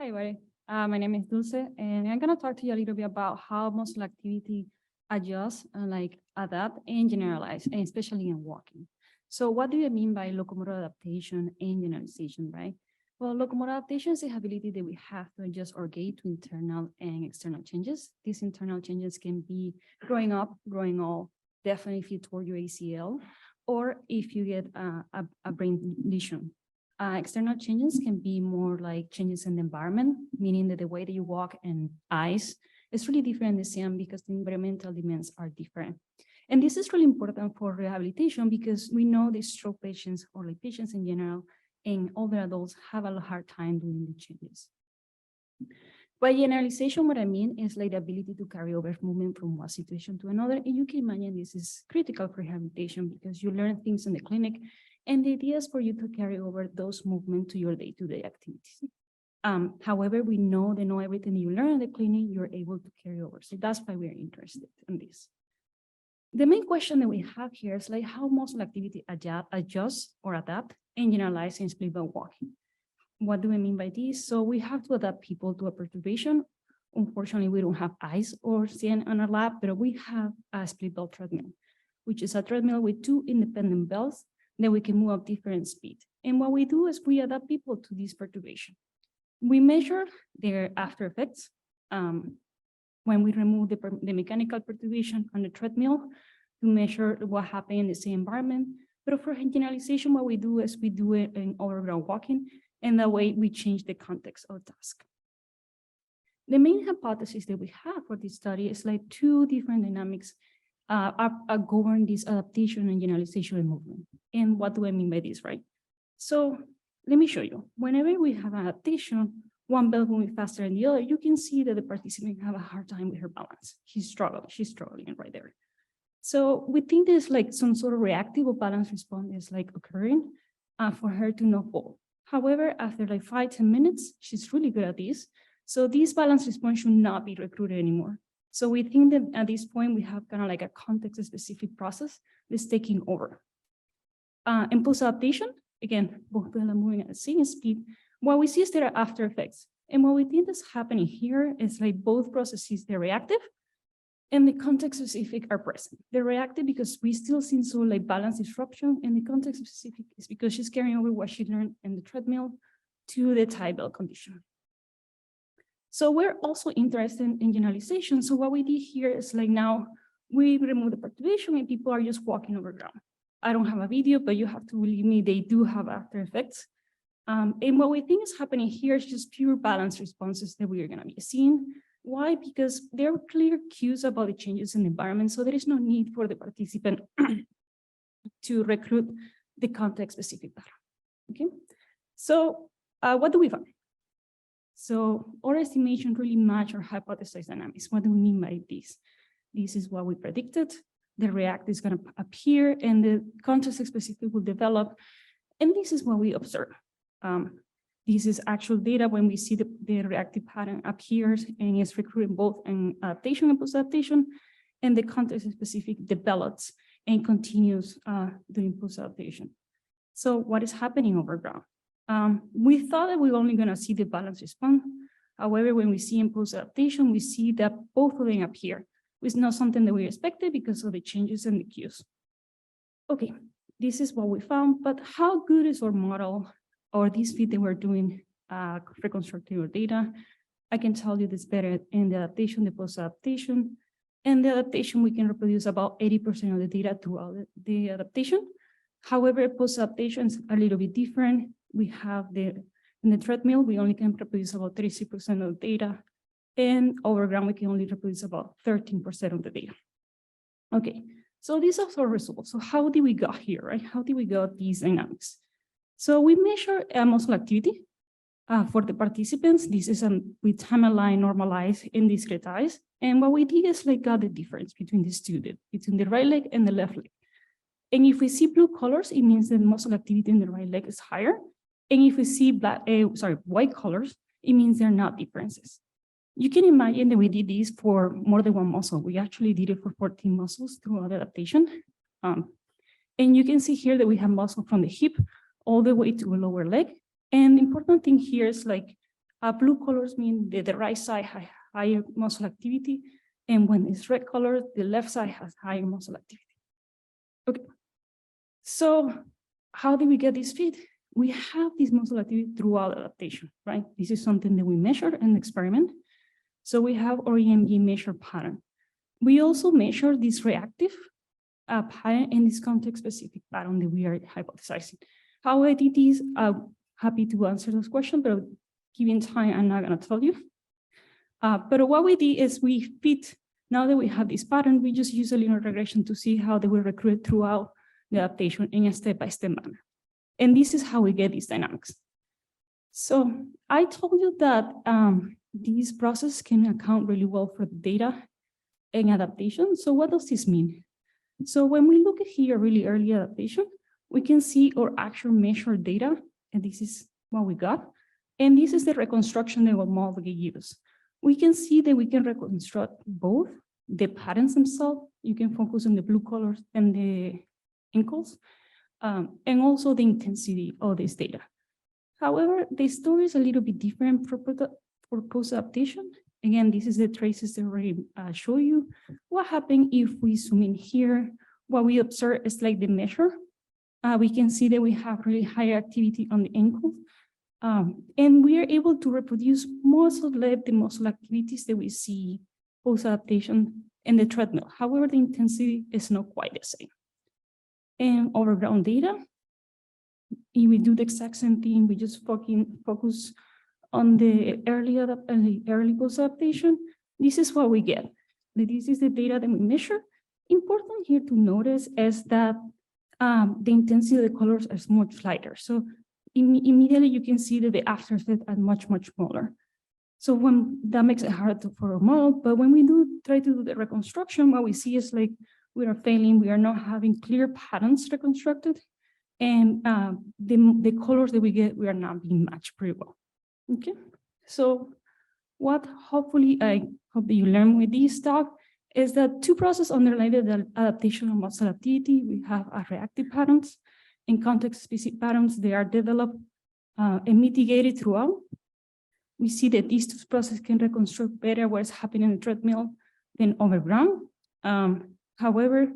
Hi, everybody. My name is Dulce, and I'm going to talk to you a little bit about how muscle activity adjusts, adapt and generalize, and especially in walking. So what do you mean by locomotor adaptation and generalization, right? Well, locomotor adaptation is the ability that we have to adjust our gait to internal and external changes. These internal changes can be growing up, growing old, definitely if you tore your ACL, or if you get a brain lesion. External changes can be more like changes in the environment, meaning that the way that you walk and eyes is really different in the same because the environmental demands are different. And this is really important for rehabilitation because we know the stroke patients or like patients in general and older adults have a hard time doing the changes. By generalization, what I mean is like the ability to carry over movement from one situation to another. And you can imagine this is critical for rehabilitation because you learn things in the clinic and the idea is for you to carry over those movements to your day-to-day activities. However, we know that not everything you learn in the clinic, you're able to carry over. So that's why we're interested in this. The main question that we have here is like how muscle activity adjusts or adapt and generalize in split belt walking. What do I mean by this? So we have to adapt people to a perturbation. Unfortunately, we don't have eyes or CN on our lap, but we have a split belt treadmill, which is a treadmill with two independent belts that we can move at different speed. And what we do is we adapt people to this perturbation. We measure their after effects when we remove the mechanical perturbation on the treadmill to measure what happened in the same environment. But for generalization, what we do is we do it in overground walking, and that way we change the context of the task. The main hypothesis that we have for this study is like two different dynamics govern this adaptation and generalization and movement. And what do I mean by this, right? So let me show you. Whenever we have adaptation, one belt moving faster than the other, you can see that the participant have a hard time with her balance. She's struggling right there. So we think there's like some sort of reactive or balance response is like occurring for her to not fall. However, after like 5-10 minutes, she's really good at this. So this balance response should not be recruited anymore. So we think that at this point, we have kind of like a context-specific process that's taking over. In post-adaptation, again, both belts are moving at the same speed. What we see is there are after effects. And what we think is happening here is like both processes, they're reactive and the context-specific are present. They're reactive because we still see some like balance disruption, and the context-specific is because she's carrying over what she learned in the treadmill to the tie belt condition. So we're also interested in generalization. So what we did here is like now we remove the perturbation and people are just walking over ground. I don't have a video, but you have to believe me, they do have after effects. And what we think is happening here is just pure balance responses that we are gonna be seeing. Why? Because there are clear cues about the changes in the environment. So there is no need for the participant to recruit the context-specific data, okay? So what do we find? So our estimation really match our hypothesized dynamics. What do we mean by this? This is what we predicted. The react is going to appear and the context-specific will develop. And this is what we observe. This is actual data when we see the reactive pattern appears and is recruiting both in adaptation and post-adaptation, and the context-specific develops and continues during post-adaptation. So what is happening over ground? We thought that we were only going to see the balance response. However, when we see in post-adaptation, we see that both of them appear. It's not something that we expected because of the changes in the cues. Okay, this is what we found, but how good is our model or this fit that we're doing reconstructing our data? I can tell you this better in the adaptation, the post-adaptation. And the adaptation, we can reproduce about 80% of the data throughout the adaptation. However, post-adaptation is a little bit different. We have in the treadmill, we only can reproduce about 36% of the data. And overground, we can only reproduce about 13% of the data. Okay, so these are our results. So how did we get here, right? How did we get these dynamics? So we measure muscle activity for the participants. This is with timeline normalized and discretized. And what we did is like got the difference between these two, between the right leg and the left leg. And if we see blue colors, it means that muscle activity in the right leg is higher. And if we see white colors, it means there are not differences. You can imagine that we did this for more than one muscle. We actually did it for 14 muscles throughout adaptation. And you can see here that we have muscle from the hip all the way to the lower leg. And the important thing here is like Blue colors mean that the right side has higher muscle activity, and when it's red color, the left side has higher muscle activity. Okay, so how do we get this fit? We have this muscle activity throughout adaptation, right? This is something that we measure and experiment. So we have our EMG measure pattern. We also measure this reactive pattern and this context-specific pattern that we are hypothesizing. How I did this, happy to answer those questions, but given time, I'm not gonna tell you. But what we did is we fit, now that we have this pattern, we just use a linear regression to see how they will recruit throughout the adaptation in a step-by-step manner. And this is how we get these dynamics. So I told you that these processes can account really well for the data and adaptation. So what does this mean? So when we look at here really early adaptation, we can see our actual measured data, and this is what we got. And this is the reconstruction that our model used. We can see that we can reconstruct both the patterns themselves. You can focus on the blue colors and the ankles, and also the intensity of this data. However, the story is a little bit different for post-adaptation. Again, this is the traces that I already show you. What happened if we zoom in here? What we observe is like the measure. We can see that we have really higher activity on the ankle. And we are able to reproduce most of the muscle activities that we see post-adaptation in the treadmill. However, the intensity is not quite the same. And over ground data, if we do the exact same thing, we just focus on the early post-adaptation, this is what we get. This is the data that we measure. Important here to notice is that the intensity of the colors is much lighter. So immediately you can see that the after effects are much, much smaller. So when that makes it hard for a model, but when we try to do the reconstruction, what we see is like we are failing, we are not having clear patterns reconstructed, and the colors that we get, we are not being matched pretty well. Okay, so what hopefully I hope that you learn with this talk is that two processes underlie the adaptation of muscle activity. We have reactive patterns and context-specific patterns. They are developed and mitigated throughout. We see that these two processes can reconstruct better what's happening in the treadmill than overground. However,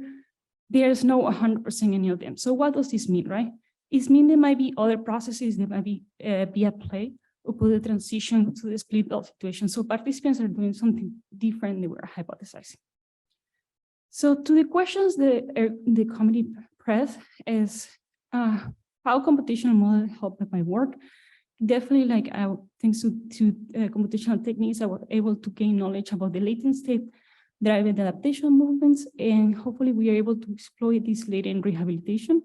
there's no 100% any of them. So what does this mean, right? It means there might be other processes that might be at play upon the transition to the split belt situation. So participants are doing something different than we're hypothesizing. So to the questions that the committee pressed is how computational models help my work. Definitely, like thanks to computational techniques, I was able to gain knowledge about the latent state driving adaptation movements, and hopefully we are able to exploit this later in rehabilitation.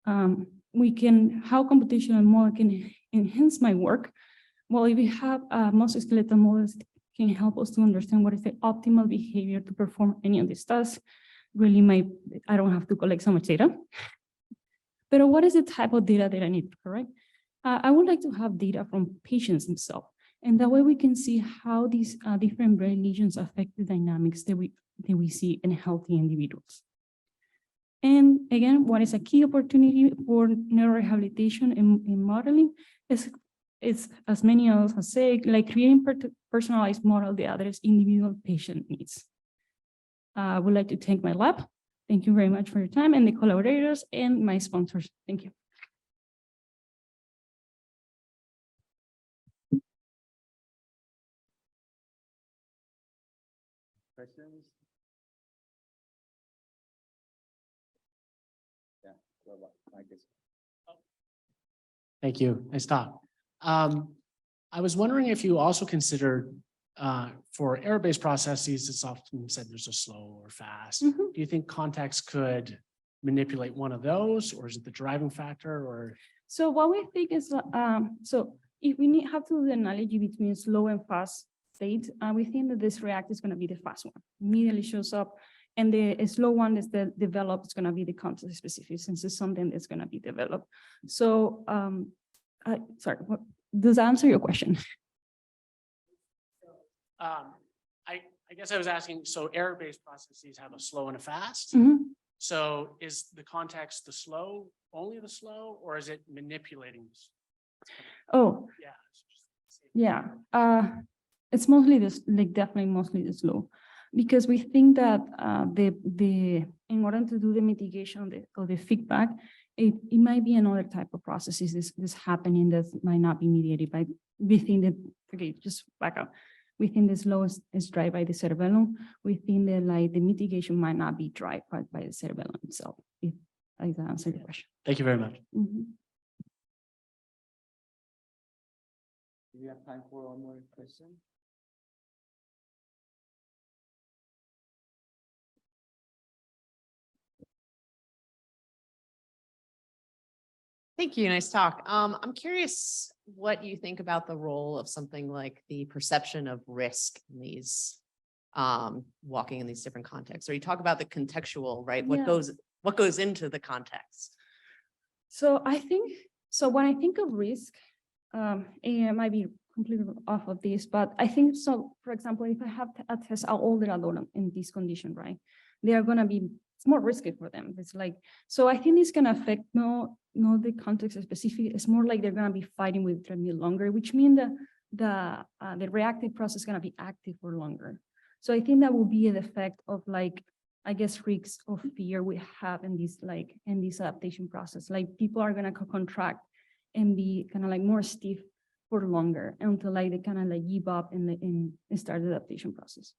How computational model can enhance my work. Well, if we have musculoskeletal models can help us to understand what is the optimal behavior to perform any of these tasks. Really, I don't have to collect so much data. But what is the type of data that I need, correct? I would like to have data from patients themselves. And that way we can see how these different brain lesions affect the dynamics that we see in healthy individuals. And again, what is a key opportunity for neurorehabilitation in modeling is as many of us have said, like creating personalized model that address individual patient needs. I would like to thank my lab. Thank you very much for your time, and the collaborators and my sponsors. Thank you. Questions? Yeah, I guess. Thank you. Nice talk. I was wondering if you also considered for error-based processes, it's often said there's a slow or fast. Mm-hmm. Do you think context could manipulate one of those, or is it the driving factor? Or so what we think is so if we have to do the analogy between slow and fast state, we think that this react is going to be the fast one. Immediately shows up, and the slow one is the developed. It's going to be the context specific, since it's something that's going to be developed. So sorry, does that answer your question? I guess I was asking, so error-based processes have a slow and a fast. Mm-hmm. So is the context the slow, only the slow, or is it manipulating this? Oh, Yeah. Yeah, it's mostly this, like definitely mostly the slow, because we think that in order to do the mitigation of the feedback, it might be another type of processes this happening that might not be mediated by within the, okay, just back up. We think the slow is driven by the cerebellum. We think that like the mitigation might not be driven by the cerebellum itself. If I answer the question. Thank you very much. Mhm. Do we have time for one more question? Thank you. Nice talk. I'm curious what you think about the role of something like the perception of risk in these walking in these different contexts. Or you talk about the contextual, right? Yeah. What goes into the context? So I think, so when I think of risk, and it might be completely off of this, but I think so, for example, if I have a test an older adult in this condition, right? They are gonna be, it's more risky for them. It's like, so I think this can affect no the context specific, it's more like they're gonna be fighting with treadmill longer, which means that the reactive process is gonna be active for longer. So I think that will be an effect of like, I guess, risks of fear we have in this adaptation process. Like people are gonna contract and be kind of like more stiff for longer until like they kind of like give up and start the adaptation process.